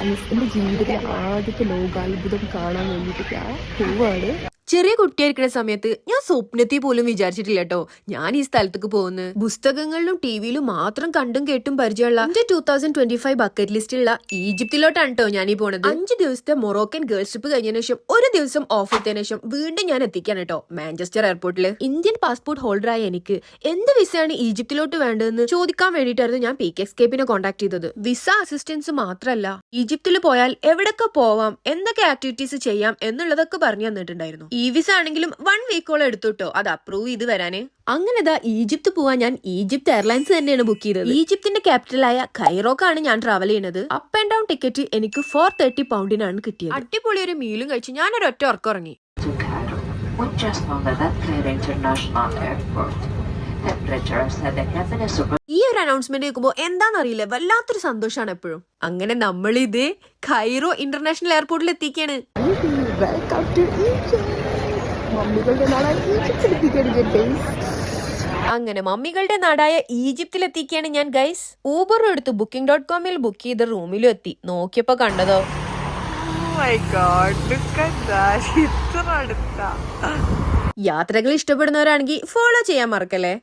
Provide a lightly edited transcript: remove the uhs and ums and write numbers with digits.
എന്റെ ജീവിതത്തിലെ ആദ്യത്തെ ലോകാത്ഭുതം കാണാൻ വേണ്ടിയിട്ട് ഞാൻ പോവാണ്. ചെറിയ കുട്ടിയായിരിക്കുന്ന സമയത്ത് ഞാൻ സ്വപ്നത്തിൽ പോലും വിചാരിച്ചിട്ടില്ല കേട്ടോ ഞാൻ ഈ സ്ഥലത്തേക്ക് പോകുന്നു. പുസ്തകങ്ങളിലും ടിവിയിലും മാത്രം കണ്ടും കേട്ടും പരിചയമുള്ള എന്റെ 2025 ബക്കറ്റ് ലിസ്റ്റിലുള്ള ഈജിപ്തിലോട്ടാണ് കേട്ടോ ഞാൻ ഈ പോണത്. 5 ദിവസത്തെ മൊറോക്കൻ ഗേൾസ് ട്രിപ്പ് കഴിഞ്ഞതിന് ശേഷം ഒരു ദിവസം ഓഫ് എടുത്തതിനു ശേഷം വീണ്ടും ഞാൻ എത്തിക്കാണ് കേട്ടോ മാഞ്ചസ്റ്റർ എയർപോർട്ടിൽ. ഇന്ത്യൻ പാസ്പോർട്ട് ഹോൾഡറായ എനിക്ക് എന്ത് വിസയാണ് ഈജിപ്തിലോട്ട് വേണ്ടതെന്ന് ചോദിക്കാൻ വേണ്ടിയിട്ടായിരുന്നു ഞാൻ PK എസ്കേപ്പിനെ കോൺടാക്ട് ചെയ്തത്. വിസ അസിസ്റ്റൻസ് മാത്രമല്ല, ഈജിപ്തിൽ പോയാൽ എവിടൊക്കെ പോവാം, എന്തൊക്കെ ആക്ടിവിറ്റീസ് ചെയ്യാം എന്നുള്ളതൊക്കെ പറഞ്ഞു തന്നിട്ടുണ്ടായിരുന്നു. ഈ വിസ ആണെങ്കിലും 1 വീക്കോളം എടുത്തുട്ടോ അത് അപ്രൂവ് ചെയ്ത് വരാന്. അങ്ങനെതാ ഈജിപ്ത് പോവാൻ ഞാൻ ഈജിപ്ത് എയർലൈൻസ് തന്നെയാണ് ബുക്ക് ചെയ്തത്. ഈജിപ്തിന്റെ ക്യാപിറ്റലായ കൈറോക്കാണ് ഞാൻ ട്രാവൽ ചെയ്യുന്നത്. അപ്പ് ആൻഡ് ഡൗൺ ടിക്കറ്റ് എനിക്ക് 430 പൗണ്ടിനാണ് കിട്ടിയത്. അടിപൊളി ഒരു മീലും കഴിച്ച് ഞാനൊരു ഒറ്റ ഉറക്കറങ്ങി. ഈ ഒരു അനൗൺസ്മെന്റ് കേൾക്കുമ്പോൾ എന്താണെന്നറിയില്ല, വല്ലാത്തൊരു സന്തോഷമാണ് എപ്പോഴും. അങ്ങനെ നമ്മളിത് കൈറോ ഇന്റർനാഷണൽ എയർപോർട്ടിൽ എത്തിക്കാണ്. അങ്ങനെ മമ്മികളുടെ നാടായ ഈജിപ്തിലെത്തിക്കാണ് ഞാൻ ഗൈസ്. ഊബറും എടുത്ത് booking.com ബുക്ക് ചെയ്ത റൂമിലും എത്തി. നോക്കിയപ്പോ കണ്ടതോ, യാത്രകൾ ഇഷ്ടപ്പെടുന്നവരാണെങ്കിൽ ഫോളോ ചെയ്യാൻ മറക്കല്ലേ.